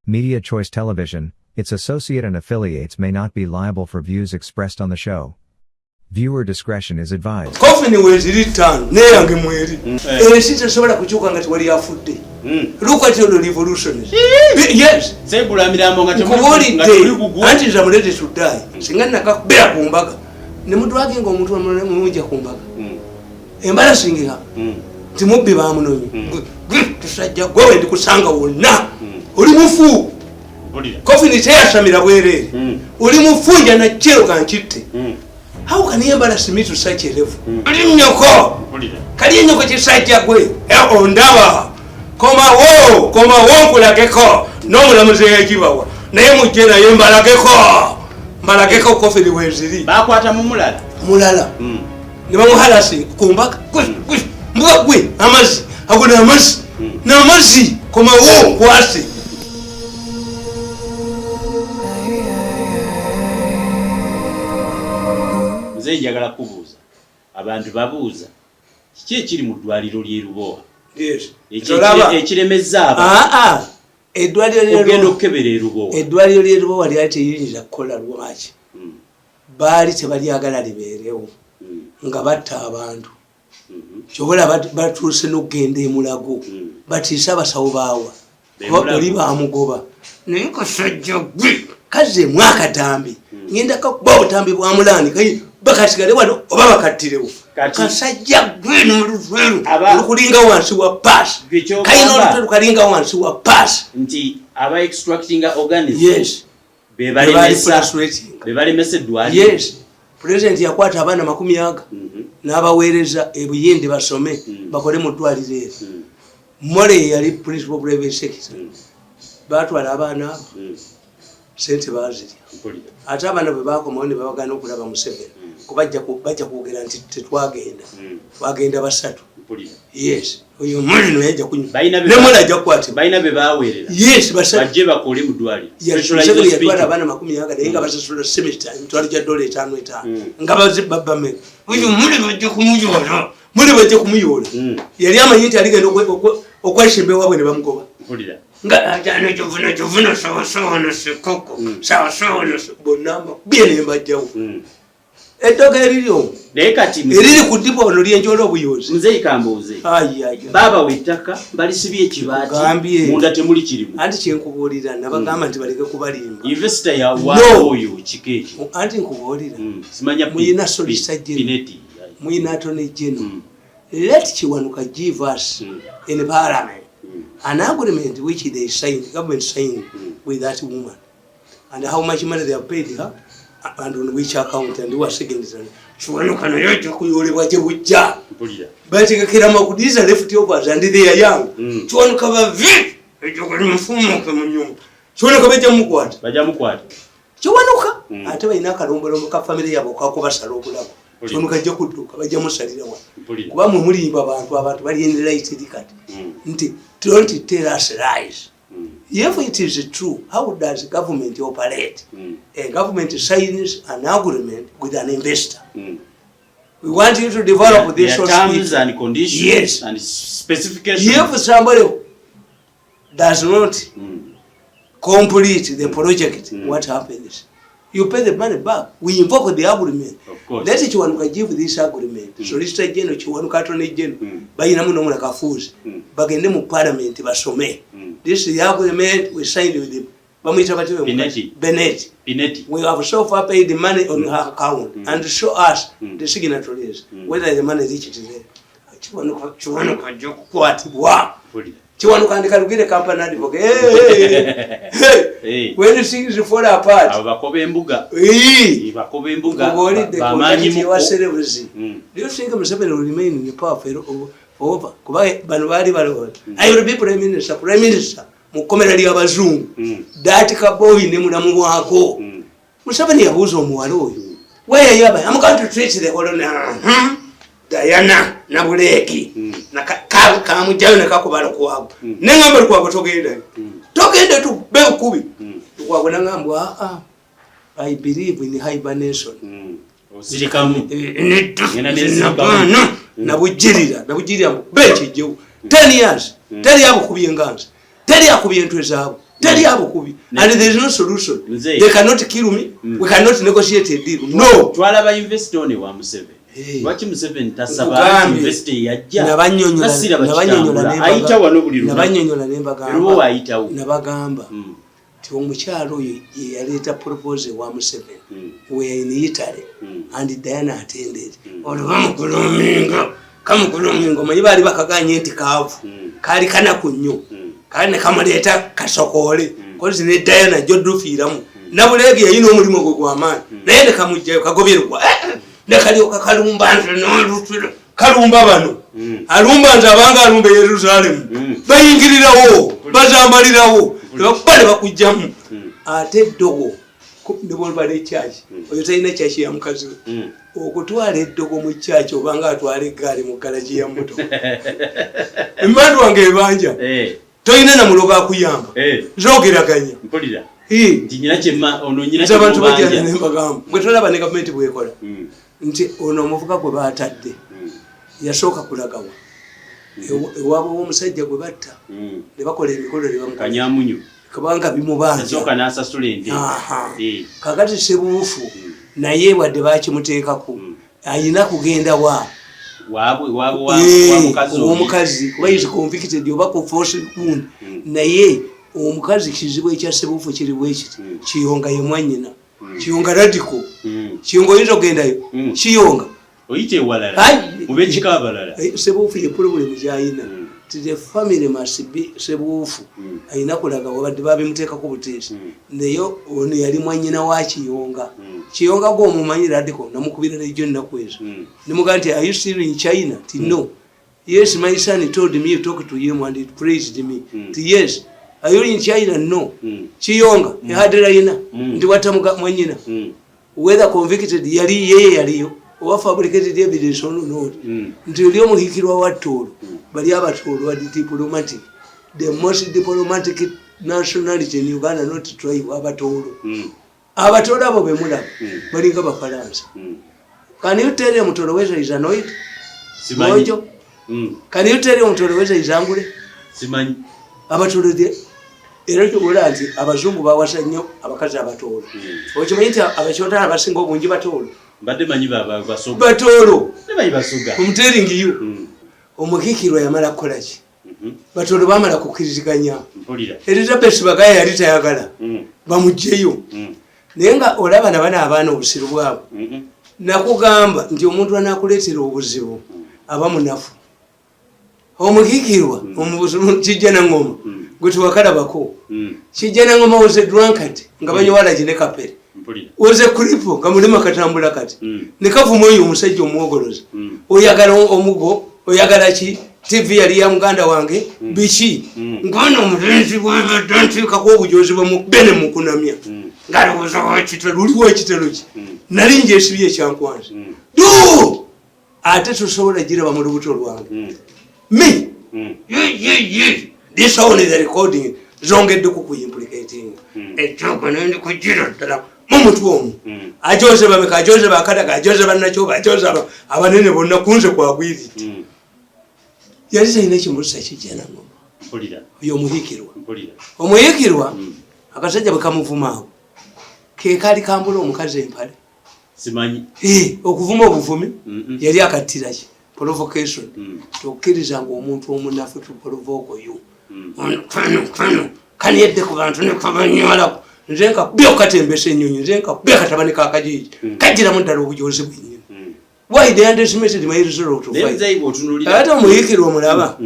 Media Choice Television, its associate and affiliates may not be liable for views expressed on the show. Viewer discretion is advised. Coffin was written, near Mweri. And she's a sort of Kuchukan at where you are foot day. Look at your revolution. Yes, say Bulamidamong at the aunties are ready to die. Singana Bear Kumbaga. Nemudragging Gomuja Kumbaga. Embarrassing her. Timubi Bamuno. Good to say, go into Kusanga will not. Ulimufu. Coffin is here, Samira Were. Ulimufu and a chill can cheat. How can you embarrass me to such a level? I didn't know. Can you know what you say, Jackway? Ondava. Come on, like a call. No one was a giver. Name Jena Yembalageko. Malageko coffee the way city. Bakwata Mulala. Mulala. The Mahalasi, come back. Good. Amasi. I would have mercy. No mercy. Come on, Quasi. Njagala kubuuza abantu babuuza kiki ekiri mu ddwaliro ly'Erubowa ekiremezza abantu eddwaliro ly'Erubowa lyali teyinza kukola lwaki baali tebalyagala libeerewo nga batta abantu kyobola batuuse n'okugenda emulago batiisa abasawo baawa oli baamugoba naye kasajja gwe kaze mwakatambi ngenda kakuba obutambi bwa mulaani bakasigale wano oba bakattirewo kasajja gwe n'oluvelu olukulinga wansi wa paasi kayina olutwe lukalinga wansi wa paasi nti aba extracting organisms yes bebalemesa eddwaliro yes president yakwata abaana 100 n'abaweereza ebuyindi basome bakole mu ddwaliro eryo mole yali principal private secretary batwala abaana abo sente bazirya ate abaana bwe bakomawo ne babagana okulaba Museveni kubajja kwogera nti tetwagenda twagenda basatu yes oyo mulino yajja kunywa ne mole ajja kukwata balina be baweerera yes basatu bajje bakole mu ddwaliro specialized hospital abaana 100 naye nga basasula semester mitwalo gya $5 nga bazibba mmeka oyo mole bajja kumuyoola yali amanyi nti aligenda okweshimba ewabwe ne bamugoba nga ajana jovuna sawa na sekoko sawa na bonamba bene mbajjawo eddoga eririyo naye kati eriri ku ddipo ono lyenjola obuyozi nze ikambuuze baba wetaka balisibye ekibaati munda temuli kirimu anti kyenkubuulira nabagamba nti baleke kubalimba investor ya waoyo kikeeki anti nkubuulira simanya muyina solicitor general muyina attorney general let Kiwanuka give us in parliament an agreement which they signed, government signed with that woman, and how much money they have paid her, and on which account, and who are second. Kiwanuka no yote kuyolebwa je bujja. Bati kakirama kudiza leftovers and they are young. Kiwanuka bavi ejoko ni mfumo kwa munyumba. Kiwanuka baja mukwata. Kiwanuka ate bayina kalombolombo ka family yabo kakubasala okulabo. Kiwanuka je kudduka baja musalira wa. Kuba mu mulimba abantu bali enlightened kati. Nti don't tell us lies. If it is true, how does government operate? A government signs an agreement with an investor. We want you to develop this terms and conditions yes. and specifications. If somebody does not complete the project, what happens? You pay the money back. We invoke the agreement. Of course. Let Kiwanuka give this agreement. Solicitor General, Kiwanuka Attorney General, bayina muno muna kafuzi. Bagende mu parliament basome. This is the agreement we signed with them. Benetti. We have so far paid the money on her account and show us the signatories whether the money reached there. Kiwanuka jokukwatibwa. Kiwanuka ndikalugire company advocate. Hey. When things fall apart. Abakobe embuga. Bamanyi mu celebrity. Do you think Museveni will remain in the power forever? Kuba bano bali balo. I will be prime minister. Mukomera lya bazungu. That kaboy ne mulamu wako. Museveni yabuza omuwala oyo. Where yaba? I'm going to treat the whole Diana na buleki na kamujayo ne kakubala kwabo nengamba kwabo togenda tu be kubi kwabo nangamba I believe in hibernation osirikamu na bujirira bekijo 10 years teri yabo kubiyenganza teri yakubye entwe zabo teri abukubi and there is no solution. They cannot kill me. We cannot negotiate a deal. No. Twalaba investor one wa Museveni. Lwaki Museveni tasaba investor yajja nabanyonyola ayita wano buli lunaku nabanyonyola nembagamba ruwo ayitawo nabagamba ti omukyalo ye yaleeta proposal wa Museveni we in Italy and Diana attended kamukulumingo manyi bali bakaganye nti kaavu kali kanaku nnyo kali ne kamaleeta kasokole kozi ne Diana jodufiiramu nabulege yayina omulimo gwe gw'amaanyi naye ne kamujjayo kagoberwa nekalioka kalumba bano alumba nti abanga alumba Yerusalemu bayingirirawo bazambalirawo nebakubale bakujjamu ate eddogo nebwolubala ekyaki oyo talina kyaki ya mukazi we okutwala eddogo mu kyaki obanga atwala eggaali mu galaji ya moto emmandu wange ebanja tolina namuloga akuyamba zogeraganya abantu bajjana nembagamba bwe tolaba ne gavumenti bwekola nti ono omuvuga gwe baatadde yasooka kulagawa ewaabwe w'omusajja gwe batta ne bakola emikolo ne bamukanyamunyu kubanga bimubanja kakati Sebuufu naye wadde bakimuteekako ayina kugenda omukazi kuba is convicted oba ku force wound naye omukazi kizibu ekya Sebuufu kiri bwekiti Kiyonga ye mwannyina Kiyonga radical Kiyonga oyinza okugendayo Kiyonga oyite ewalala mube kikabalala Sebuufu ye problem gyayina the family must be Sebuufu ayina kulaga wabadde babimuteekako buteesi naye ono yali mwannyina wa Kiyonga Kiyonga gwe omumanyi radical namukubira lejo nnaku ezo nemugaa nti are you still in China? Ti no. Yes, my son told me you talk to him and he praised me. Yes. Are you in China? No. Kiyonga yahadiraina ndi watamuga mwenyina whether convicted yali yeye yaliyo oba fabricated evidence or not nti oli omuhikirwa wa Tooro bali abatooro wa diplomatic the most diplomatic nationality in Uganda not tribe abatooro abatooro abo bemulaba balinga Bafalansa. Can you tell him Tooro whether is annoyed? Simanyi. Can you tell him Tooro whether is angry? Simanyi. Abatooro era kyobula nti abazungu bawasa nnyo abakazi abatoolo okimanyi nti abakyotala abasinga obungi batoolo mbadde manyi basoga batoolo nebayi basoga omuteringiyo omukikirwa yamala kukola ki batoolo bamala kukkiriziganya Elizabeth Bagaya yali tayagala bamugjeyo naye nga olaba nabana abaana obusiru bwabo nakugamba nti omuntu anaakuleetera obuzibu aba munafu omukikirwa Kijjana Ngoma gwe tewakalabako Kijjana Ngoma was a drunkard nga banyowala gine kapere was a cripple nga mulema katambula kati ne kavuma oyo omusajja omwogoloza oyagala omugo oyagala ki TV yali ya muganda wange biki ngano omulenzi bwebadantika obujozi bwemubene mukunamya ngalowoza wakitalo uliwo ekitalo ki nali njesibye ekyankwanza do ate tusobola giraba mu lubuto lwange me this one is the recording zongedde kukuyimplicating ekyoko nendi kugira ddala mumutwe omu ajoze bameka ajoze bakadaga ajoze bannakyoba ajoze abanene bonna kunze kwagwiri yali talina kimulusa Kijjana Ngoma oyo omuhikirwa akasajja bwe kamuvumaawo ke kaali kambula omukazi empale simanyi okuvuma obuvumi yali akattira ki provocation tokkirizanga omuntu omunafu tu provoke you kani yedde ku bantu ne kubanyolako nze nkakubya okatembesa ennyonyi nze nkakubya akatabani kakajiji kagiramu ddala obujozi bwennyini why they underestimated my result to fight ate omuyikirwa omulaba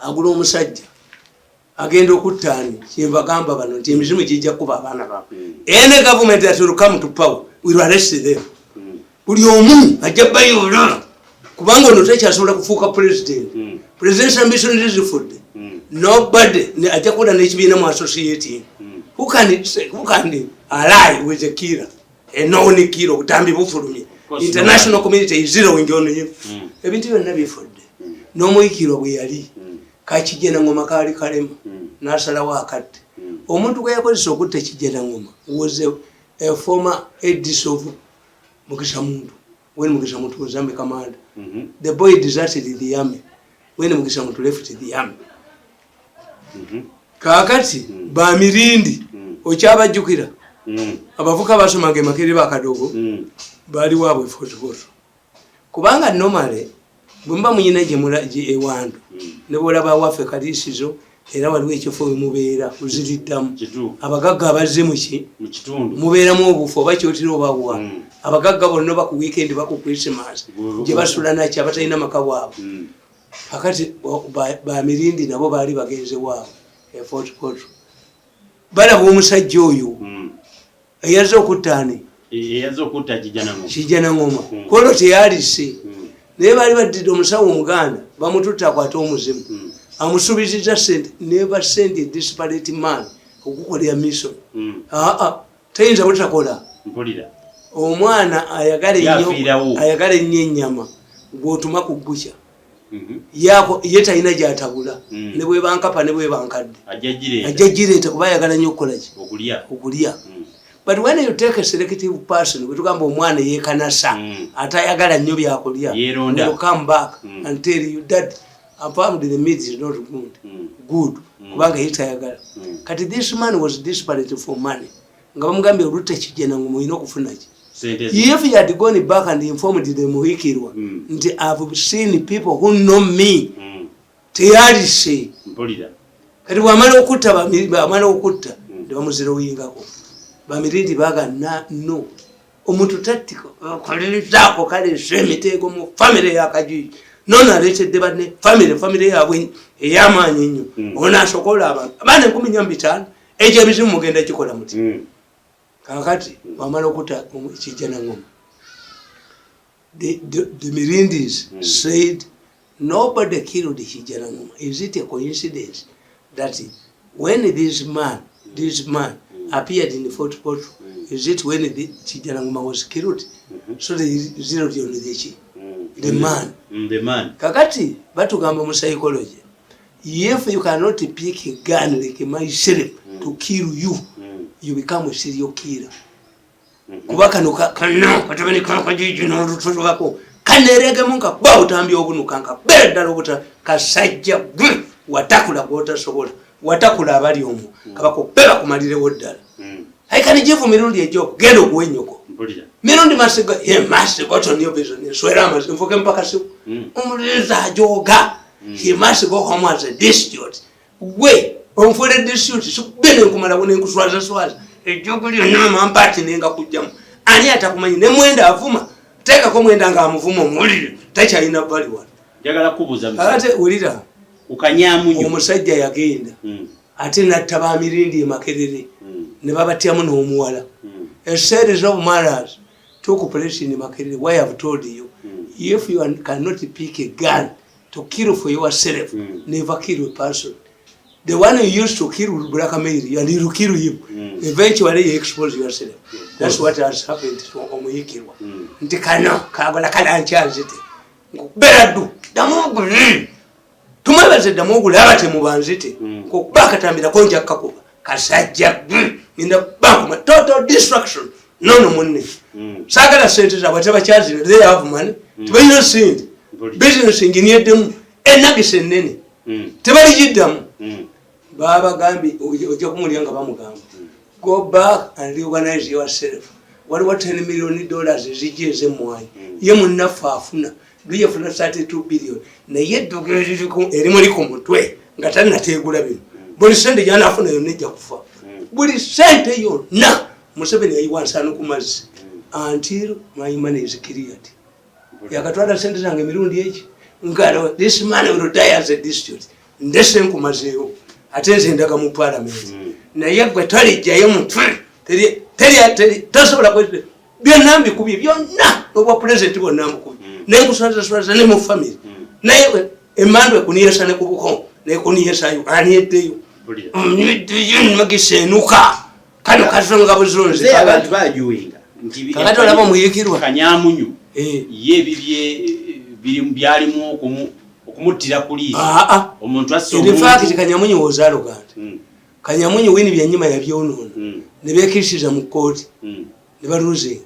agula omusajja agenda okuttaani kyembagamba bano nti emizimu gijja kuba abaana baabwe ene government that will come to power will arrest them buli omu ajja bayoola kubanga ono tekyasobola kufuuka presidential ambition is food nobody ajja kukola n'ekibiina mu associating who can ally with a killer a known killer obutambi bufulumye international community is zeroing on him ebintu byonna bifudde n'omuyikirwa bwe yali Kijjana Ngoma kaali kalema n'asalawo akatte omuntu gwe yakozesa okutta Kijjana Ngoma was a former head of Mukisa Muntu when Mukisa Muntu was army commander the boy deserted the army when Mukisa Muntu left the army kakati ba Mirindi okyabajjukira abavuka basomanga Makerere bakadogo bali wabwe fotofoto kubanga normally bumba munyine je ewandu ne bolaba waffe kalisizo era waliwo ekifo mubeera kuziriddamu abagagga abazze mu kitundu mubeeramu obufu oba kyotiro obawa abagagga bonna baku weekend baku Christmas gye basula nakyo abatalina maka waabwe akati ba Mirindi nabo baali bagenze waabwe efotofoto balaba omusajja oyo eyaza okutaani kijana ngoma kolo teyalise naye baali baddidde omusawo omuganda bamututta akwate omuzimu amusubiziza sente never send a disparate man okukolera mission tayinza butakola omwana ayagala ennyo ennyama gw'otuma ku bbuca ye talina gy'atabula ne bwe bankapa ne bwe bankadde ajja gireeta kuba ayagala nnyo okukola ki okulya but when you take a selective person wetugamba omwana yeekanasa atayagala nnyo byakulya will come back and tell you that apart the meat is not good kubanga yetayagala kati this man was desperate for money nga bamugambye olutta kijana ngo muyina okufuna ki if he had gone back and informed the muhikirwa nti I've seen people who know me teyalise kati bwamala okutta tebamuzira oyingako bamirindi baga no omuntu tatiko kolerizaako kale semiteeko mu family yakajiji nona aletedde banne family yabwe ey'amaanyi ennyo ona asokola abantu abaana 15 ekyo ebizibu mugenda kikola muti kakati wamala okuta kijana ngoma the Mirindis said nobody killed kijana ngoma. Is it a coincidence that when this man appeared in the photo, is it when the kijana ngoma was killed? So the zero the man kakati batugamba mu psychology, if you cannot pick a gun like myself to kill you, you become a serial killer. Kubaka no kana katabani kanka jiji no rutuzo bako kanerege munka ba utambi obunukanka bedda lobuta kasajja watakula kwota sobola watakula abali omu kabako beba kumalire woddala haikani jivu mirundi ejo gendo kuwenyoko mirundi masigo ye masigo to niyo business swera masigo mfoke mpaka siku umuleza ajoga he masigo home as a district we omfole district subene kumala bone nkuswaza ejoguli nama mpati nenga kujjamu ani atakumanyi ne mwenda avuma teka ko mwenda nga amuvuma omulire tacha ina bali wa jagala kubuza ate ulira ukanyamunyo omusajja yagenda ate nataba Mirindi Makerere ne babatyamu n'omuwala a series of matters took place in Makerere. Why I've told you, if you cannot pick a gun to kill for yourself, never kill a person. The one you used to kill will blackmail you and he will kill you. Eventually you expose yourself. That's what has happened to Omuyikirwa. Ntikano kagola kala anchazite. Beradu damogu tumabaze damogu labate mubanzite. Ko bakatambira konja kakuba. Kasajja in the bank total destruction. No money. Sagala centers are whatever charges they have money. They don't see business engineer them enagise nene. Tebali jiddamu. Baba gambi ojo kumuliyanga bamugamba. Go back and reorganize yourself. What $10 million zijeze mwanyi. Ye munafa afuna. Duye funa 32 billion. Na yeddo geriko erimo liko mutwe ngatani nategula bino. Buli sente jana afuna yo nejja kufa. Buli sente yo na Museveni yayiwansana kumazi until my money is cleared. Yakatwala sente zange mirundi echi ngalo this man will die as a district. Ndese nkumazeyo atenze ndaga mu parliament. Na yagwe talijjayo mutwe teri tasobola kwete byanambi kubi byonna obwa president bonna mukubi nenkusaza ne mu family naye emandwe kuniyesa ne kubuko ne kuniyesa yu aniyeteyo magisenuka kano kazonga buzonze abantu bajuwinga nti kakati olaba Muyikirwa kanyamunyu ye biri byalimu okumutira kuli omuntu asomo in fact kanyamunyu wozalo gante kanyamunyu wini byanyima yabyonono ne bekishiza mu court ne baruze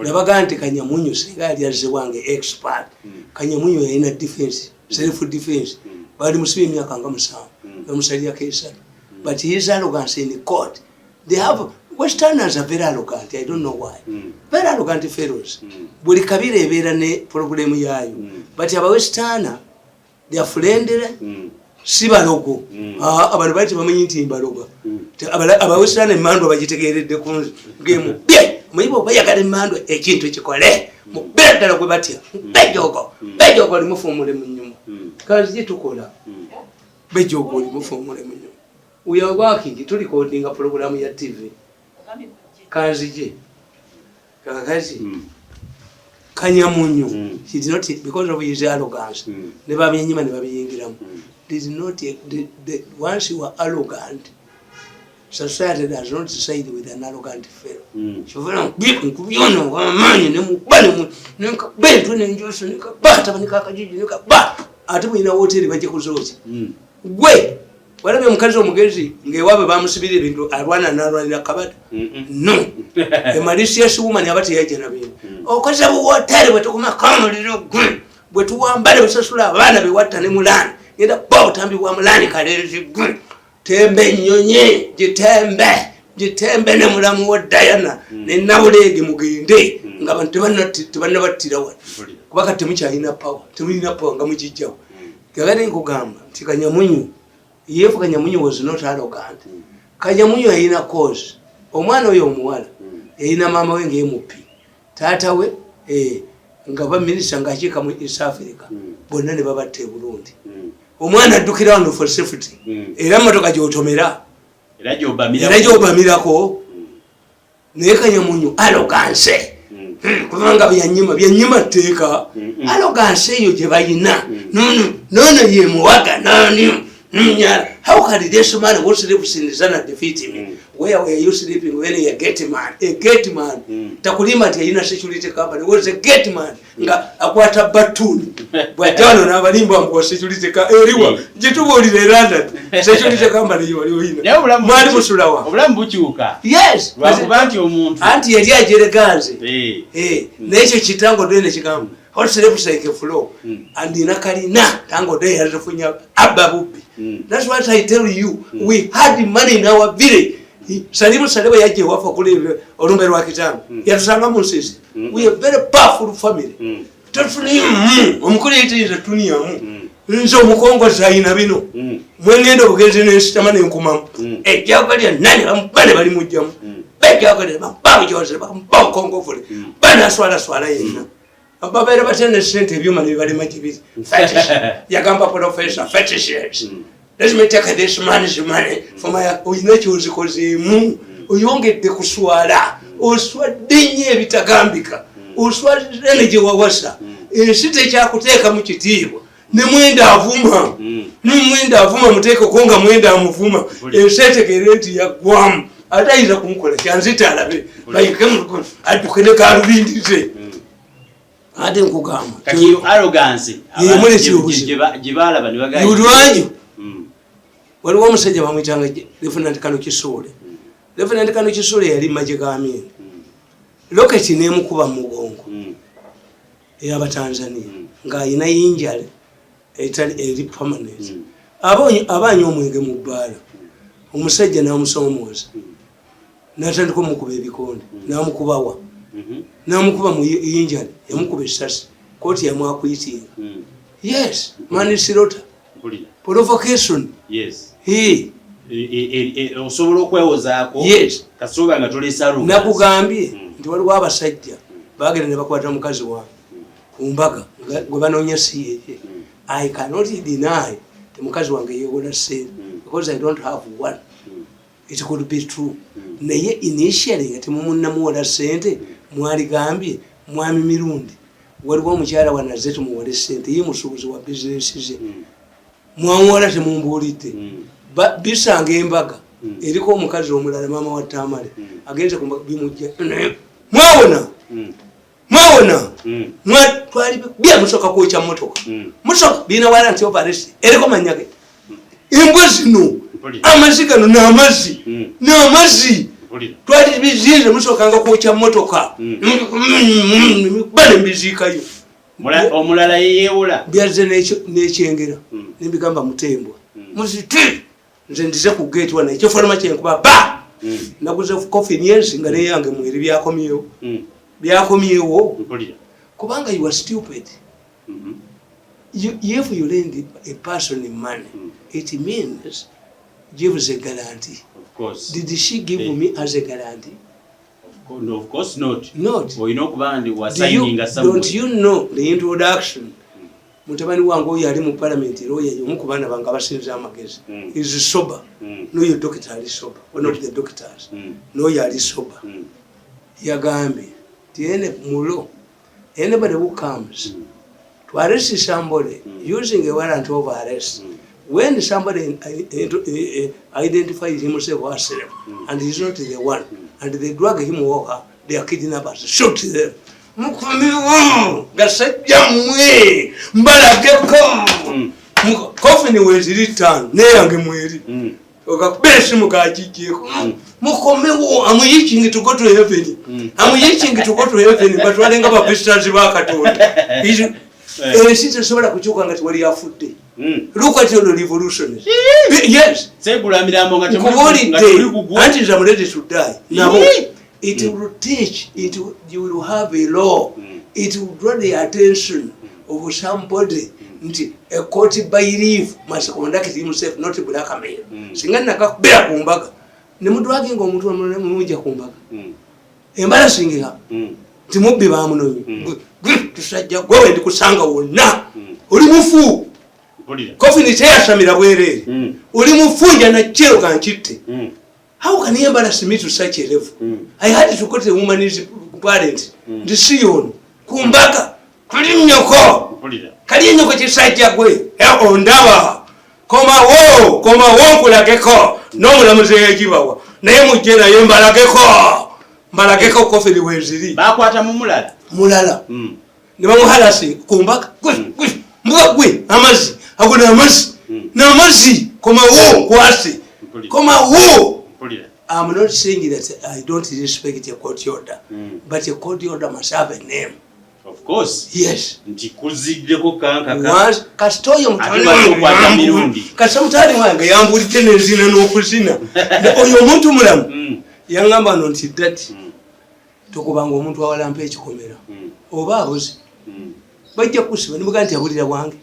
ne bagante kanyamunyu singali yaze wange expert kanyamunyu yana defense self defense bali musibi myaka nga musawo bamusaliya kesa but his arrogance in court. They have Westerners are very arrogant. I don't know why. Very arrogant fellows. Buli kabira ebera ne problem yayo. But aba Westerner, they are friendly. Sibalogo. Abantu bati bamanyi nti mbaloga. Aba Westerner mando bagitegeredde ku game. Muyibo bayagala mando ekintu ekikole. Mubedala gwe batya. Bejogo limufumule mu nyuma. Kazi tukola. Bejogo limufumule mu nyuma. We are working to recording a program ya TV. Kazi Kanyamunyu. She did not, because of his arrogance. Never be anyone, never be Ingram. This is not once you are arrogant, society does not side with an arrogant fellow. So when I'm beaten, you know, money, no bed when enjoy but I don't know what it Wait. Wala byomukazi omugezi ngewabe bamusibira ebintu alwana nalwanira kabada no emalicious woman yabati yaje nabyo okoza buwoteri bwetukuma kamuliro gwe bwetuwambale busasula abana bewatta ne mulani ngenda bo tambi bwa mulani kalezi gwe tembe nyonye jitembe ne mulamu wa Diana ne nawulege mugende nga bantu tebannabattira wa kubaka temukyalina power nga mukijjawo kagane nkugamba nti Kanyamunyu yefu Kanyamunyu was not arrogant. Kanyamunyu yina cause. Omwana oyo omuwala yina mama we ngemupi. Tata we ngaba minister ngachika mu East Africa. Bonna ne babatte Burundi. Omwana addukira wano for safety. Era motoka gyotomera. Era gyobamirako. Naye Kanyamunyu arrogance. Kubanga byanyima teeka. Arrogance eyo gye bayina. Nono ye muwaga nani. How can this man go sleep in the sun and defeat him? Where were you sleeping when you get man? A gate man. Takulima tina security company was a gate man. Nga akwata batun. Bwatano na balimba mko security ka eriwa. Jitubo li London. Security company yo hina. Mali musulawa. Obulambu bukyuka. Yes. Bakubanti omuntu. Anti yali ajere ganze. N'ekyo kitango dwene kigamba. How sleep like a flow. And in a carina, tango day has a funya ababupi. That's what I tell you. We had money in our village. Salimu Saleva Yaji Wafa Kuli or Rumber Wakitan. Yasanga Moses. We are very powerful family. Totally, Umkuli is a tunia. So Mukongo Sainabino. When the end of getting a stamina in Kumam, a Jabari and Nani, I'm very mujam. Bejagan, Baba Joseph, Bob Congo for it. Banaswala Swala. Ababera batene sente byumani bali majibizi fetish yagamba professor fetishes let me take this man's money for my uinachuzi kozimu uyongedde kuswala oswadinye bitagambika oswadene je wawasa site kya kuteeka mu kitiibwa ne mwenda avuma muteeko konga mwenda amuvuma sete gerenti yagwamu atayiza kumukola kyanzita alabe bayikemu adukene kalubindize ate nkugamba kati arrogance jibala bani bagaye yulwanyu waliwo omusajja bamwitanga Lieutenant Kano Kisule. Lieutenant Kano Kisule yali maje gamye loketi nemukuba mugongo eyaba Tanzania nga ina injale eri permanent abanyi omwenge mu bbala omusajja namusomoza natandika omukuba ebikonde namukubawa namukuba mu injale yamukuba esasi koti yamwakuyitinga yes manslaughter provocation yes osobola okwewozaako yes kasoba nga tolesalo nakugambye nti waliwo abasajja bagenda ne bakwata mukazi wange kumbaga gwe banoonya siyeje I cannot deny the mukazi wange yewola sente because I don't have one. It could be true. Naye initially ati mumunnamuwola sente mwaligambye mwami mirundi waliwo omukyala wanaze tumuwole sente ye musuubuzi wa bizinesi ze mwamuwola temumbuulidde bisanga embaga eriko omukazi omulala maama wa Tamale agenze bimujja mwawona twali byamusoka kwokya motoka musoka bina warranty of arrest eriko manyage embwa zino amazzi gano n'amazzi twali bizinze musokanga kwokya motoka bale mbiziikayo omulala yeyewola byaze n'ekyengera nembigamba mutembwa muziti nze ndize ku gate wana ekyo falama kyenkuba ba naguze coffee yensi nga neyange mweri byakomyewo kubanga you are stupid. If you lend a person money, it means gives a guarantee. Of course. Did she give me as a guarantee? No, of course not. Not. Or you know, was signing as don't you know the introduction? Mutabani wangu yali mu parliament lawyer yomukubana banga basinza amagezi. Is sober. No, your doctor is sober. One of the doctors. No, you are sober. Yagambe. Tiene mulo. Anybody who comes to arrest somebody using a warrant of arrest, when somebody identifies himself or herself and he's not the one, and they drag him or her, they are kidnappers, shoot them. Coffin was returned, near Mweri. Best Mukajiko. Mukomewo, I'm itching to go to heaven. I'm itching to go to heaven, but running up a business work at all. She's a sort of Kuchuka at where you are footy. Look at your revolution. Yes, say Buramidam, until I'm ready to die. Now, it will teach, you will have a law, it will draw the attention of somebody. A court by leave must conduct himself not a black man. Singana bear kumbaga. Nemudragging on Muja kumbaga. Embarrassing her. Timubi Bamuno. Good to say, go into Kusanga will not. Ulimufu. Coffin is here, Samira Were. Ulimufu and a chill can cheat. How can he embarrass me to such a level? I had to cut a woman's parent. The Sion. Kumbaga. Clean your car. Kalienyo kwa chisaitia kwe ondaba koma wo kulakeko no mulamuze yajibawa naye mujena mbalakeko kofili weziri bakwata mu mulala ne bamuhalasi kumbaka gwe amazi akuna amazi na amazi koma wo kwasi koma wo. I'm not saying that I don't respect a court order, but a court order must have a name. Of course. Yes. Ndikuzideko kanka. Once kastoyo mutani wange yambulite nezina n'okuzina. Oyo omuntu mulamu. Yangamba nti dati. Tokubanga omuntu awalampa ekikomera. Oba abozi. Bajja kusiba nimuga nti abulira wange.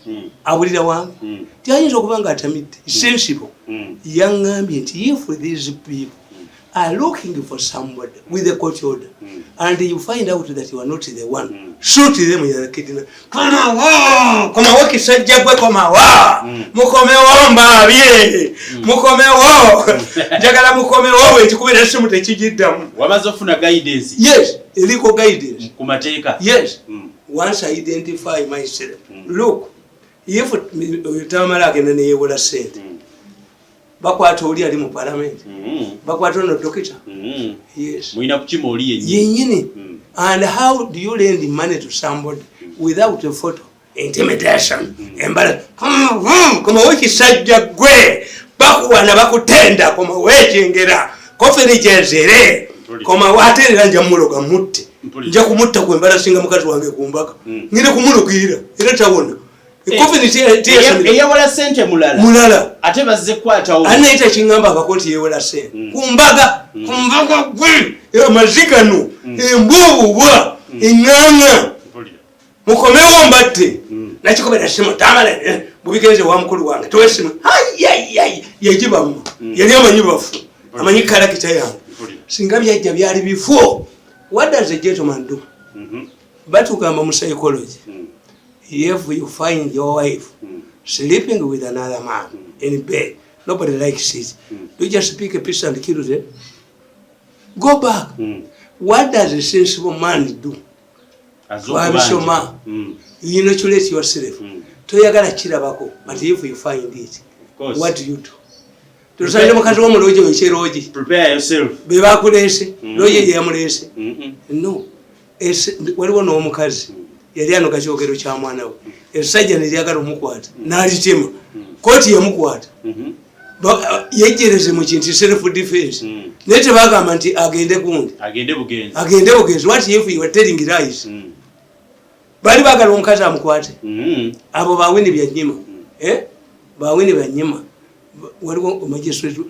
Abulira wange. Tiyinza okubanga atamidde. Sensible. Yangambye nti if these people are looking for somebody with a court order, and you find out that you are not the one, shoot them in the kitchen. Come on, work sajja gwe koma wa. Mukomewo mbabye. Mukomewo. Jagala mukomewo ekikubira simu tekijiddamu. Wamaze ofuna guidance. Yes, illegal guidance. Kumateeka. Yes. Once I identify myself, look, if utamala agenda ne yewola sente. Bakwata oli ali mu parliament. Bakwata no dokita. Yes. Muina kuchima oli yenyini. And how do you lend money to somebody without a photo? Intimidation. Embarrassment. Koma wekisajja gwe bakuwana bakutenda koma wejengera koferi jezere koma waterera nja muloga mutte nja kumutta ku embarassinga mukazi wange kumbaka ngire kumulukira era tawona koferi yewola sente mulala ate bazze kwata owo anaita kingamba akakoti yewola sente kumbaga gwe era mazikano embubwa enganga mukomewo mbatte nakikobera simu tamala bubigenze wa mukulu wange towesimu yajibamu yali amanyibafu amanyi karakita yange singa byajja byali bifo. What does a gentleman do? Batugamba mu psychology, if you find your wife sleeping with another man in bed, nobody likes it. You just pick a piece and kill them. Go back. What does a sensible man do? You inoculate yourself. Toyagala kirabako, but if you find it, what do you do? Tusaide mukazi wo muloje wecheroji. Prepare yourself. Beba kulese, loje yamulese. No. Waliwo no mukazi. Yali ano kachokero kya mwana we. Esajja ne lyagala omukwata. N'alitema. Koti yamukwata. Yejereze mu kintu self defense. Nete bagamba nti agende gundi. Agende bugenzi. Agende bugenzi. What if you were telling lies? Bali bagala omukazi amukwate. Abo bawini bya nyima. Bawini bya nyima. waliwo magistrate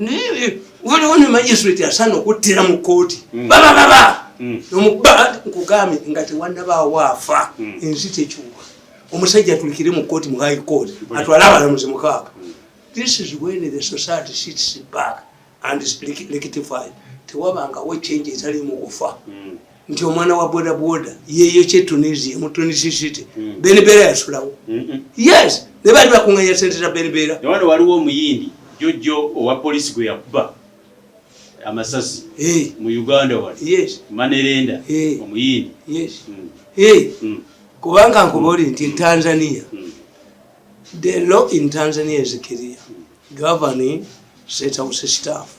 waliwo ne magistrate asana okuttira mu kooti baba nkugambye nga tewannabaawo waafa ensi tekyuka omusajja tulikire mu kooti mu high court atwale abalamuzi mukaaga. This is when the society sits back and is rectified. Tewabangawo change etali mu kufa nti omwana wa boda boda yeyo kyetunisia mu Tunisia City Benibera yasulawo. Yes, ne bali bakunganya sente za Benibera. Wano waliwo omuyindi Jojo owa polisi gwe yakuba amasasi mu Uganda wali. Yes. Manerenda omuyindi. Yes. Kubanga nkuboli nti Tanzania the law in Tanzania is clear. Governing State House staff.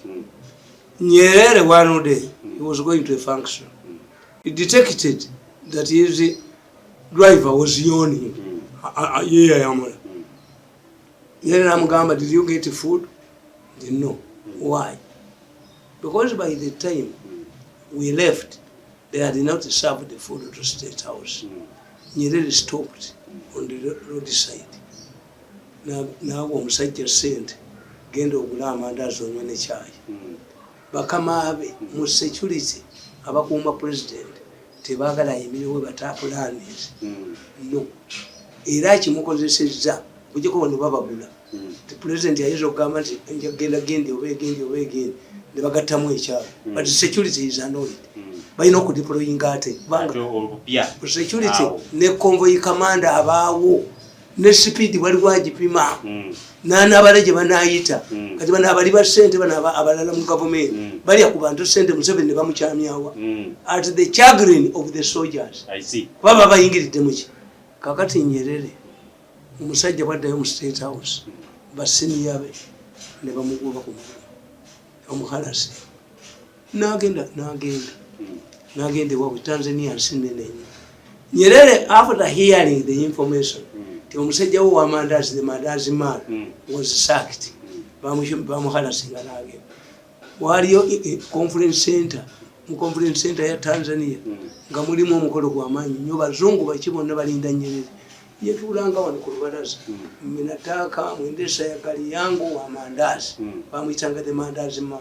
Nyerere one day he was going to a function. He detected that his driver was yawning. Nyerere amugamba, did you get food? He said, no. Why? Because by the time we left, they had not served the food to State House. Nyerere stopped on the roadside. Now omusajja sente genda ogula amandazi onywe ne chai. Bakamaabe mu security abakuuma president tebaagala yimiriwe batapulanis. No. Era kimukozesezza kujjako bano babagula. The president yayinza okugamba nti njagenda gende obegende ne bagattamu ekyalo. But security is annoyed. Balina okudeployinga ate. Security ne convoy commander abaawo ne speed wali wagipima n'abala gye banayita kati bana abali ba sente bana abalala mu government bali ku bantu sente Museveni ne bamukyamyawa at the chagrin of the soldiers. I see. Baba bayingiridde muki kakati Nyerere omusajja bwaddayo mu State House basiniya be ne bamugoba ku omuhalasi n'agenda wa Tanzania nsinene. Nyerere after hearing the information the omusajja wo wamandazi the mandazi man was sacked. Bamuhalasinga n'agenda. Waliyo conference center mu conference center ya Tanzania nga mulimu omukolo gw'amaanyi nnyo bazungu bakibonna balinda Nyerere. Yetulanga wano ku lubalaza minataka mwendesa ya gari yangu wa mandazi bamuyitanga the mandazi man.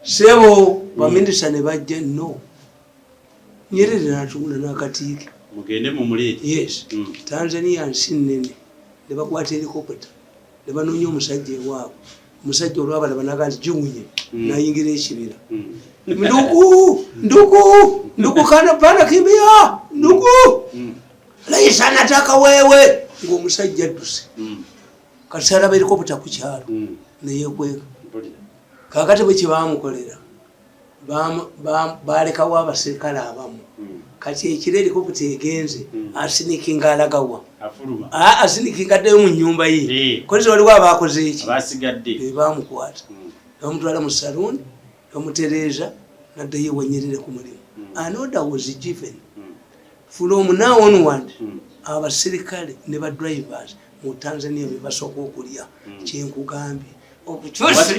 Sebo bamindisa ne bajja no Nyerere n'atula n'akatiike mugende mu muleti. Yes. Tanzania nsi nnene ne bakwata helicopter ne banoonya omusajja ewaabwe. Omusajja olwabala banaga nti giwunye n'ayingira ekibira. Ndugu kana bana kimbia ndugu laisa nataka wewe ng'omusajja adduse kasala helicopter ku kyalo naye kweka kakati bwe kibamukolera balekawo abaserikale abamu kati ekirere ko kutegenze asinikinga alagawa asinikinga dde mu nyumba ye kozi waliwo abakoze iki abasigadde bamukwata bamutwala mu salon bamutereza nadde Nyerere ku mulimu. An order was given from now onward abaserikale ne ba drivers mu Tanzania bebasooka okulya kyenkugambye okukyusa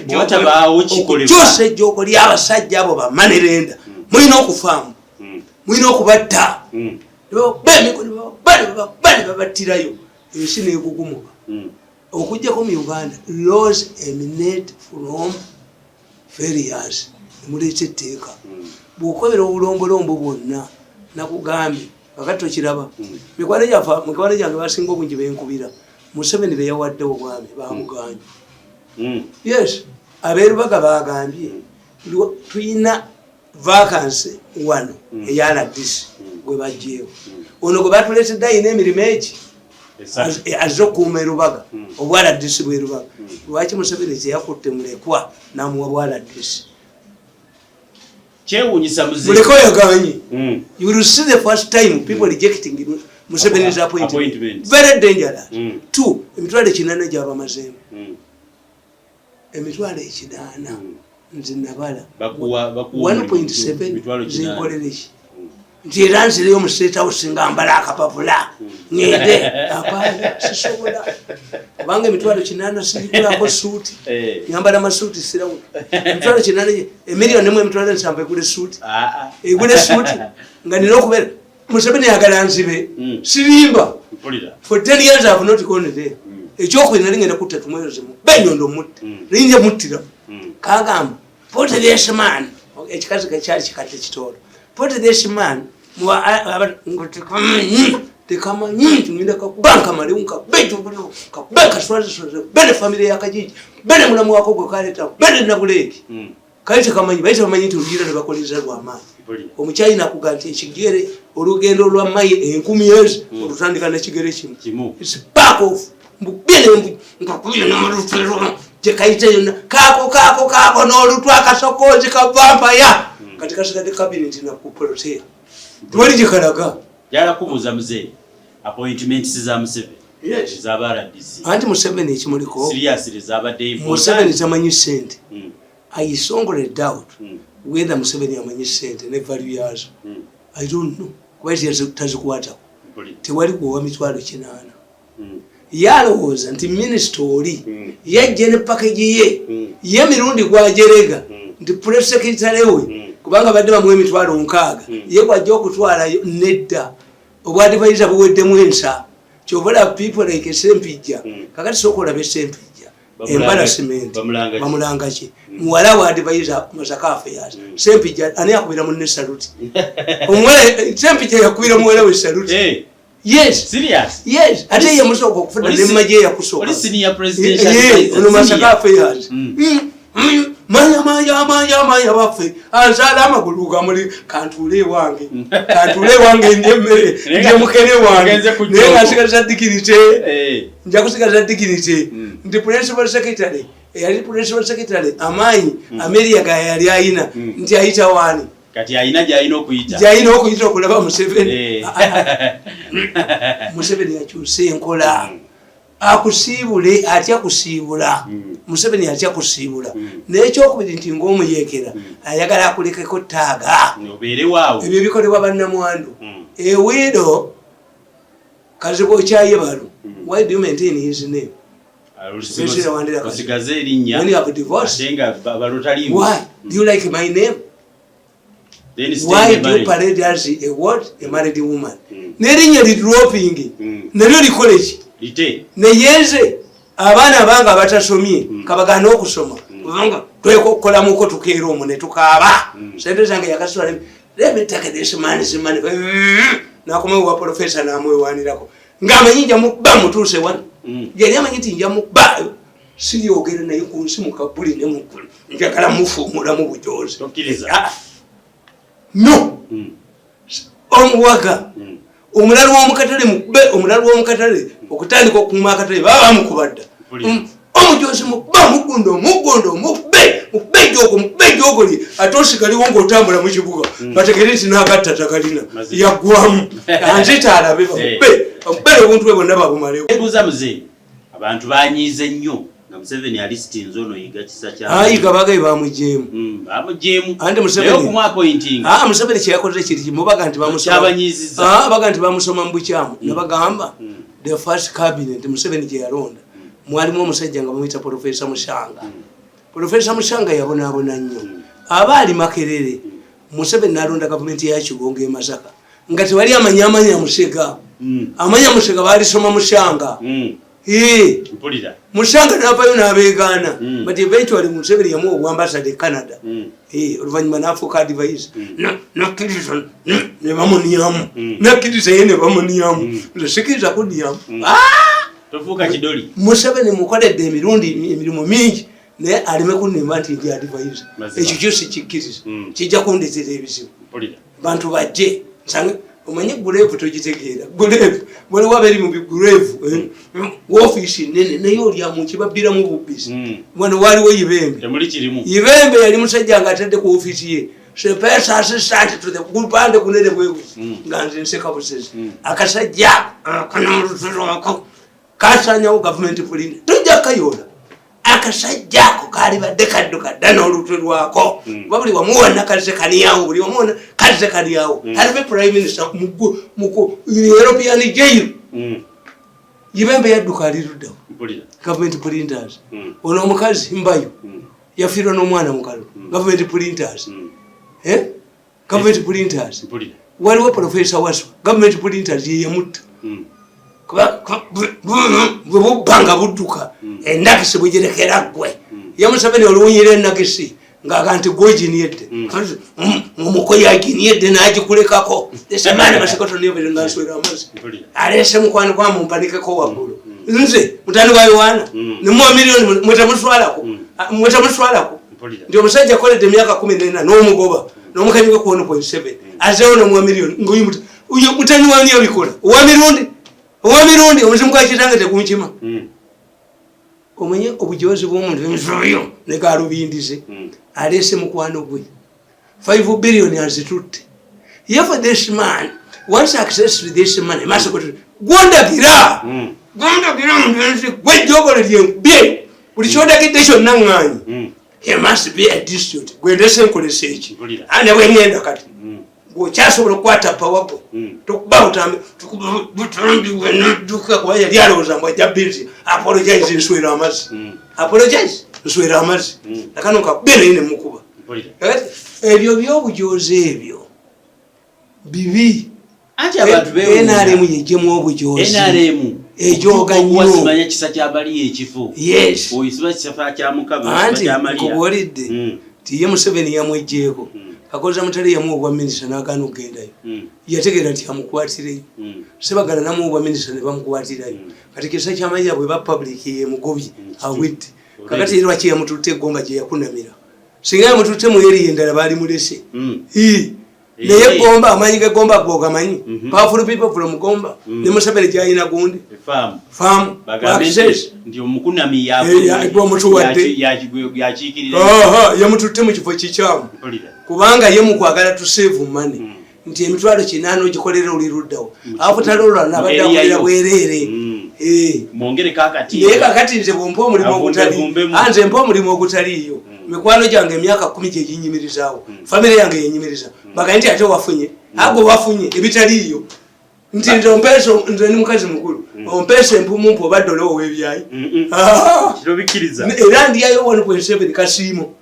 ejjooko ly'abasajja abo bamanerenda mulina okufaamu mulina okubatta bali babattirayo ensi neegugumuka okujjako mu Uganda laws emanate from failures muleeta etteeka bw'okobera obulombolombo bwonna nakugambye kakati tokiraba mikwano gyange basinga obungi benkubira Museveni be yawadde obwami bamuganye. Yes, abeerubaga bagambye tuyina vacancy wano eyala this gwe bajjeewo ono gwe batuleetedde ayina emirimu eki azze okukuuma erubaga obwala disi bwerubaga lwaki Museveni kyeyakutte mulekwa namuwa bwala disi kyewunyisa muzibu muleko yaganye. You will see the first time people rejecting Museveni's appointment. Very dangerous. Two, emitwalo 8 gy'abamazembe. Emitwalo 8 nze nabala 1.7 zinkolere ki nti era nzireyo mu State House nga mbala akapapula ngende apana sisobola kubanga emitwalo 8 sirikulako suuti nyambala amasuuti sirawo emitwalo 8 emiliyoni emu emitwalo 7 egule suuti egule suuti nga nina okubeera Museveni yagala nzibe sirimba for 10 years I have not gone there ekyokubiri nali ngenda kutta tumweroze benyondo mutte linje muttira kagamba put this man ekikazi kyali kikadde kitolo put this man tekamanyi tugenda kakubanka maliunka bejo kabeka swazi bene familia yakajiji bene mulamu wako gwe kaleta bene nabuleki kaite kamanyi baita bamanyi tugira ne bakoleza lwa amayi omuchayi nakuganti ekigere olugendo lwa mayi 10 years olutandika na kigere kimu it's back off mbubele ngakubira na marufero je kaite yona kako no lutwa kasokozi ka vampire katika shida cabinet na kuprotea twali jikalaga yala kubuza mzee appointments za Museveni yes za RDC anti Museveni ekimuliko seriously za bade Museveni zamanyi sente I strongly doubt whether Museveni amanyi sente ne value yazo I don't know kwezi yazitazikwata tewali kuwa mitwalo kinana yalowooza nti ministry yajje ne package ye mirundi gwajerega nti press secretary we kubanga badde bamwe emitwalo 6 ye kwajja okutwala nedda obwadivaiza buweddemu ensa kyobola people like Sempijja kakati sokola be Sempijja embarrassment bamulanga ki muwala wa advisor Masaka Affairs Sempijja ani akubira munne salute omwele Sempijja yakubira muwala we salute yes serious yes ate ye musoko okufuna ne maje yakusoka oli senior president ono Masaka Affairs manya bafe azala amagulu gamuli kantule wange ndemere nje mukene wange ne asigaza dikirite nja kusigaza dikirite ndi principal secretary yali principal secretary amayi America ga yali aina nti aita wani kati aina jaino okuyita okulaba Museveni Museveni yakyuse enkola akusiibule atya kusiibula Museveni atya kusiibula n'ekyokubiri nti ng'omuyekera ayagala akulekeko ttaaga ebyo bikolebwa bannamwandu ewiido kazibu okyayebalo why do you maintain his name osigaze erinnya when you have divorced why do you like my name why do you parade as a what a married woman n'erinnya lidroping neryo likole ki neyeze abaana abanga abatasomye kabagana okusoma kubanga twekokola muko tukeera omune tukaaba sente zange yakasula let me take this money nakome wa professor namwewanirako ngamanyi nja muba mutuse wan yali amanyi nti nja muba siri ogere naye kunsi mukabuli ne mukulu njagala mufumula mu bujozi no omwaga omulalo w'omukatale mukube omulalo w'omukatale okutandika okuma akatale baba mukubadda omujozi mukuba mugundo mukube jogoli atosikaliwo ng'otambula mu kibuga bategere nti n'agatta takalina yaggwamu anzita alabe bakubere obuntu bwe bonna babumalewo ebuuza muzeeyi abantu banyiize nnyo nga Museveni alistinze ono yiga kisa kya ayiga bagaye bamujeemu andi Museveni kyeyakoze kiri mubaga nti baga nti bamusoma mu bukyamu nebagamba the first cabinet Museveni gye yalonda mwalimu omusajja nga bamuyita Professor Mushanga Professor Mushanga yabonaabona nnyo abaali Makerere Museveni n'alonda gavumenti ya Kigongo e Masaka nga tewali amanya Musega amanya Musega baalisoma Mushanga Mushanga n'avayo n'abeegaana but eventually Museveni yamuwa obwambasade e Canada oluvannyuma n'afuuka advisor nakkiriza ne bamuniyamu nakkiriza ye ne bamuniyamu nze sikiriza kuniyamu tofuuka kidoli Museveni mukoledde emirimu mingi naye aleme kunnema nti ndi advisor ekyo kyosi kikkiriza kijja kundetera ebizibu bantu bajje nsange omanyi gulevu togitegeera gulevu waliwo abeeri mu bigulevu woofiisi nene naye olyamu kibabbiramu bubbisi wano waaliwo Yibembe yali musajja nga atadde ku ofiisi ye sepesa assistant to the gupande kunene bwewe nga nze nseka busezi akasajja kanamulutulwako kasanyawo gavumenti pulinda tojja kayola akasajjako kali badde kadduka n'olutwe lwako babuli wamuwona kaze kaniyawo buli wamuwona kaze kaniyawo alibe prime minister muko European jail Yibembe yadduka aliruddawo government printers ono omukazi mbayo yafiirwa n'omwana mukalu government printers government printers waliwo Professor Waswa government printers ye yamutta bubanga budduka endakisi bugirekera gwe ye Museveni oluwunyira enakisi ng'akanti gweginiedde omukoyi aginiedde n'agikulekako esemaani masikoto niyo biri nganswera amazzi aleese mukwano kwa mumpanikeeko waggulu nze mutani wa Yohana nimuwa miliyoni mwetamuswalako nti omusajja akoledde emyaka 14 n'omugoba n'omukanyuka ku 1.7 azeewo nomuwa miliyoni uyo mutani wani yabikola owamirundi omuzimu gwakitange tegumukima omenye obujozi bw'omuntu emisooyo ne galubindize aleese mukwano gwe 5 billion azitutte for this man once access to this money masokoto gondagira gwejjogolo lyebye buli kyodagidde kyonna ŋŋaanyi he must be a district gwendese nkolesa eki ane bwengenda kati bwokyasobola okukwata pawabo tukubabutambiwenaduka kuba yali alowooza mbu ajja bizi apologize nswera amazzi apologize nswera amazzi nakano nkakube naye nemukuba ebyo byobujozi ebyo bibi NRM yejjemu obujozi ejoga nnyo anti nkubuulidde tiye Museveni yamwejjeeko akoza mutale yamu obwa minisita n'agaana okugendayo yategeera nti amukwatireyo sebagala namu obwa minisita ne bamukwatirayo kati kisa kyamanya bwe ba public yemugobye awedde kakati lwaki yamututte egomba gye yakunamira singa yamututte mu eri endala baali mulese naye gomba amanyi gegomba gogamanyi powerful people from Gomba ne Museveni gyayina gundi farm nti omukunami yamututte mu kifo kikyamu kubanga ye mukwagala to save money nti emitwalo 8 ogikolera oli luddawo afutalola nabaddakulira bwerere mwongere kakati naye kakati nze bwompa omulimu ogutali anze mpa omulimu ogutaliiyo mikwano gyange emyaka 10 gye ginyimirizaawo famire yange yenyimiriza baga nti ate wafunye ago wafunye ebitaliiyo nti nze ompeso nze ni mukazi mukulu ompeso empumumpu obadde olewo w'ebyayi era ndiyayo 1.7 kasiimo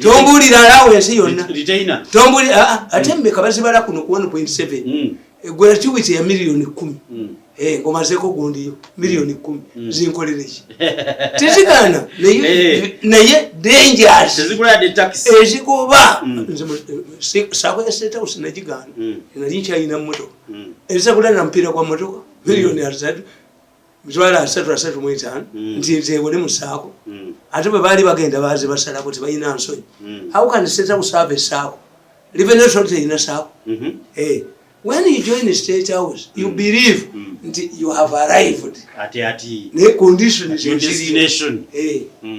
tombulira alawo ensi yonna tombulira ate mbeka bazibala kuno ku 1.7 gratuity ya miliyoni 10 ngomazeeko gundiyo miliyoni 10 zinkolere ki tezigana naye dangerous ezikuba sako ya State House najigana nali nkyayina mmotoka ezakula na mpira kwa mmotoka miliyoni 3 mzwala 3.5 nti nzewole musaako ate bwe baali bagenda baze basalako tebalina nsonyi how can State House have a saako revenue authority ina saako when you join the State House you believe nti you have arrived ne conditions your destination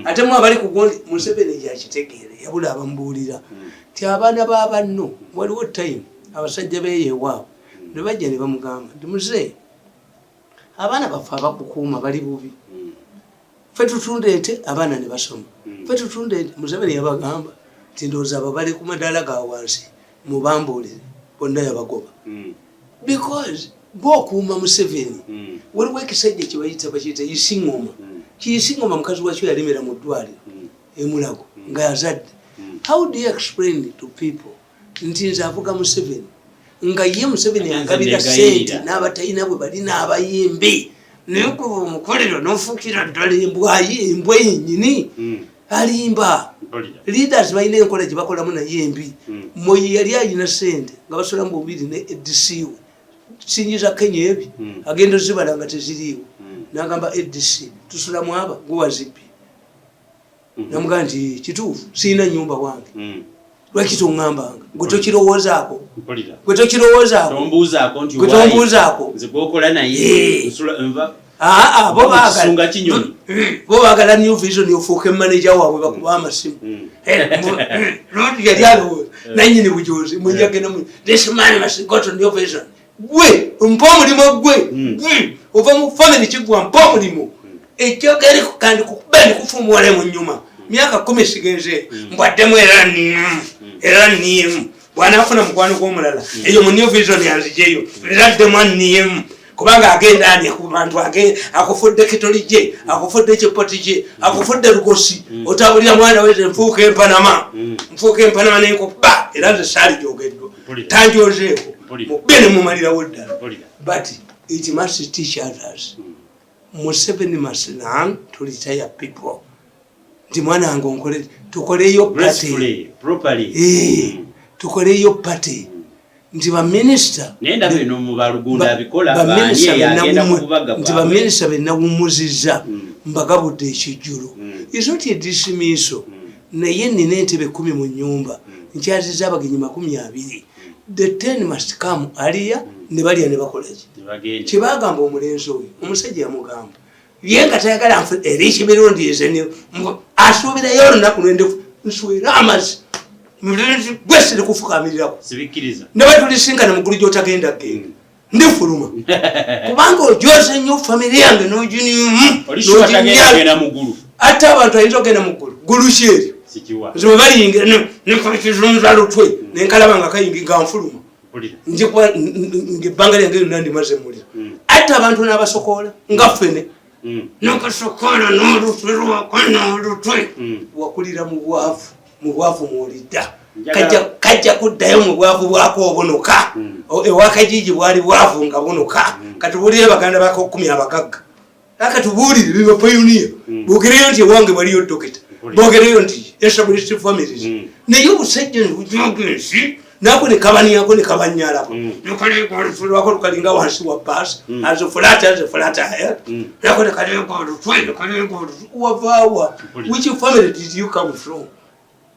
ate mwa bali kugondi Museveni yakitegeere yabula abambuulira ti abaana b'abanno waliwo time abasajja beyeewaawo ne bajja ne bamugamba nti muze abaana baffe abakukuuma bali bubi ffe tutundeete abaana ne basoma ffe tutundeete Museveni yabagamba nti ndowooza abo bali ku madaala ga wansi mubambuulire bonna yabagoba because bw'okuuma Museveni waliwo ekisajja kye bayita bakiyita Isingoma Isingoma mukazi wakyo yalemera mu ddwaliro emulago nga yazadde how do you explain to people nti nze avuga Museveni nga ye Museveni yangabira sente n'abatalina bwe bali n'abayimbi naye kuba omukolero n'ofuukira ddala embwa yennyini alimba leaders balina enkola gye bakolamu naye embi Moyi yali alina sente nga basola mu bubiri ne ADC sinyiza Kenya ebi agenda zibala nga teziriiwo n'agamba ADC tusula mu aba guwazibbi namugamba nti kituufu sirina nyumba wange lwaki toŋŋambanga gwe tokirowoozaako bo baagala New Vision ofuuka manager waabwe bakuba amasimu yali alowooza nanyini bujozi mwenjagenda this man must go to New Vision gwe mpa omulimu gwe ova mu family kigwa mpa omulimu ekyogeri kandi kukubeni kufumuwale mu nnyuma myaka 10 sigenze mbwaddemu era nniemu bw'anaafuna mukwano gw'omulala eyo mu New Vision yanzijeyo eraddemu anniemu kubanga agenda ani ku bantu akufudde kitoli gye akufudde ekipoti gye akufudde lugosi otabulira mwana weze nfuuka empanama nenkubba era nze saali gyogeddwa tanjozeeko mubbe ne mumalirawo ddala but it must teach others. Museveni must learn to retire people. Ndi mwana wange onkole tukoleyo party properly. Tukoleyo party. Ndi ba minister nenda bino mu balugunda abikola banye yagenda kubaga ndi ba minister benawumuziza mbagabudde ekijjulo. Is not a dismissal. Naye nina entebe 10 mu nyumba nkyaziza abagenyi 20. The 10 must come earlier ne balya ne bakola ki kibagamba omulenzi oyo omusajja yamugamba yenga tayagala nfu erishi mirundi ezeni asuubirayo olunaku lwende nswera amazzi mulenzi gwesire kufukamiriraku sibikiriza ne batulisingana mugulu gyotagenda genda ndifuluma kubanga ojoze nnyo family yange n'oginyagenda mugulu ate abantu ayinza ogenda mugulu gulusheri zibe baliyingira nekizunza lutwe nenkalaba nga kayingira nfuluma njikwa ngebbanga lyange lyonna ndimaze muliro ate abantu n'abasokola nga ffene nakasokola n'olutwe lwakon'olutwe wakulira mu bwavu mwolidda kajja kuddayo mu bwavu bwako obunuka ewakajiji bwali bwavu nga bunuka katubuulire baganda bako 10 abagagga akatubuulire biba pioneer bogereyo nti ewange waliyo dokita bogereyo nti established families naye obusajja nebujogensi nako ne kabani yako ne kabanyalako nukaleko olufulwako lukalinga wansi wa bus as a flat ahead nako ne kaleko olufulwako wavawa which family did you come from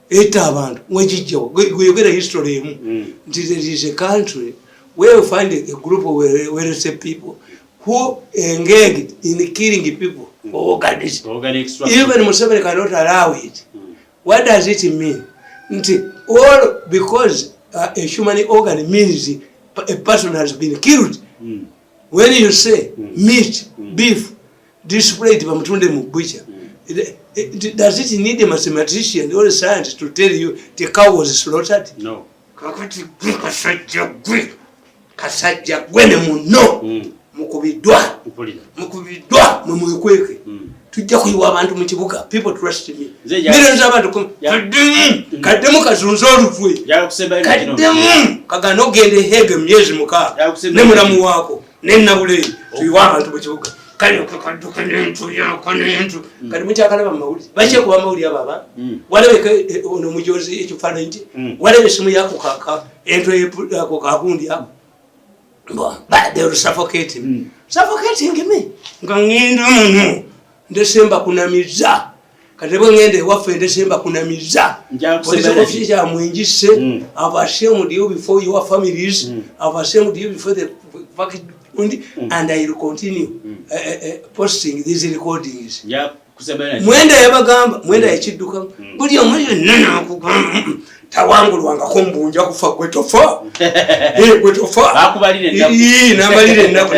eta abantu wejijjo gweyogera history emu there is a country where you find a group of well-set people who engaged in killing people for organic even Museveni cannot allow it. What does it mean? All because a human organ means a person has been killed. When you say meat, beef, displayed by Mtunde Mubutcher, does it need a mathematician or a scientist to tell you the cow was slaughtered? No. Kasajja gwene muno mukubidwa mumukweke tujja kuyiwa abantu mu kibuga. People trust me. Millions abantu kaddemu kazunza olutwe kaddemu kagana ogende hege myezi muka ne mulamu wako ne nabule tuyiwa abantu mu kibuga kali okaduka n'entu yako n'entu kali mukyakalaba mu mawulire bakye kuba mawulire ababa walebeke ono mujozi ekifaananyi walebe simu yako kaka ento yako kakundi yako but they will suffocate him. Suffocating me. Ngangenda muno. Ndesemba kunamiza. Katebo ngende wafe ndesemba kunamiza. Police officer amwenjise. I've ashamed you before your families. I've ashamed you before the and I will continue posting these recordings. Mwenda yabagamba, mwenda yakidduka. Buli omwe nana akugamba. Tawangulwanga ko mbunja kufa gwetofa gwetofa akubalire nabalire nako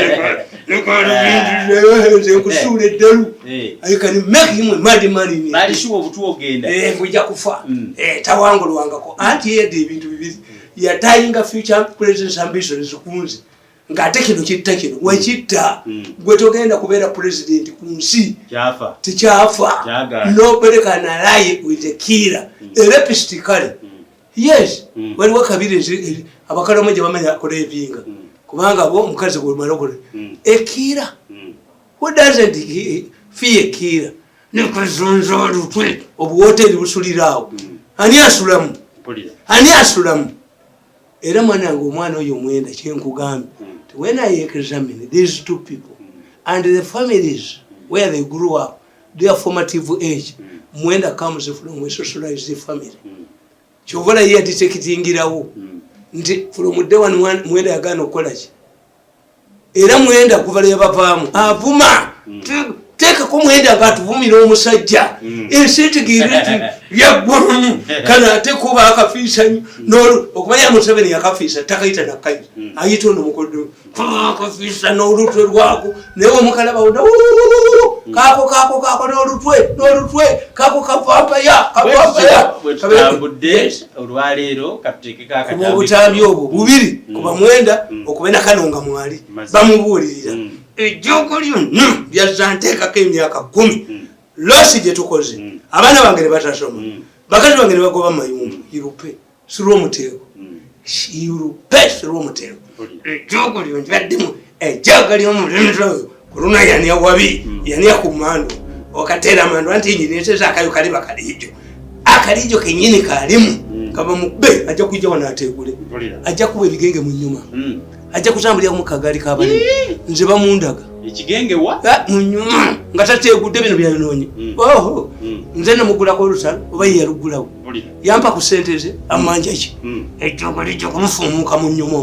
nze kusule delu I can make him mad money bali shuwo butu ogenda kuja kufa tawangulwanga ko anti yede ebintu bibiri yatayinga future president ambitions kunzi ngate kino kitta kino wekitta gwetogenda kubeera president kunsi kyafa tikyafa nobody can lie with a killer epistically. Yes, when wakabire abakala moja bamanya kole ebinga kubanga bo mukazi gwe malokole ekira who doesn't fear kira nekazonza olutwe obuhoteli busulirawo ani asulamu era omwana oyo mwenda kyenkugambye when I examine these two people and the families where they grew up, their formative age, mwenda comes from a socialized family. Chovola ye atisekitingirawo nti from day one mwenda yagana okukola ki era mwenda kuva lye bavaamu avuma teka ko mwenda ngatuvumira omusajja ensitigiriti yagwamu kana ate kuba akafiisanyi okumanya Museveni yakafiisa takayita nakayi ayita ono mukodo akafiisa n'olutwe lwako naye omukalaba oda kako n'olutwe kako kavampaya kabudde olwaleero katuteekeko akatambi obutambi obwo bubiri kuba mwenda okubena kanonga mwali bamubuulirira ejjoko lyonna lyazanteekako emyaka 10 losi gye tukoze abaana bange ne batasoma bakazi bange ne bagoba mayumba irupe sirwa omuteeko irupe sirwa omuteeko ejjoko lyo njaddemu ejjaga lyomulemetoyo kuluna yaniya wabi yaniya kumando okatera mando anti nyineteza akayo kaliba akalijo kenyini kalimu kaba mubbe ajja kujja wana ategule ajja kuwa ebigenge mu nyuma ajja kutambulira mu kagali kabali nze bamundaga ekigenge wa mu nyuma ngatategudde bino byayononye nze namugula ko lusalo oba yalugulawo yampa ku sente ze amanja ki ejjogo lijja kumufumuka mu nyuma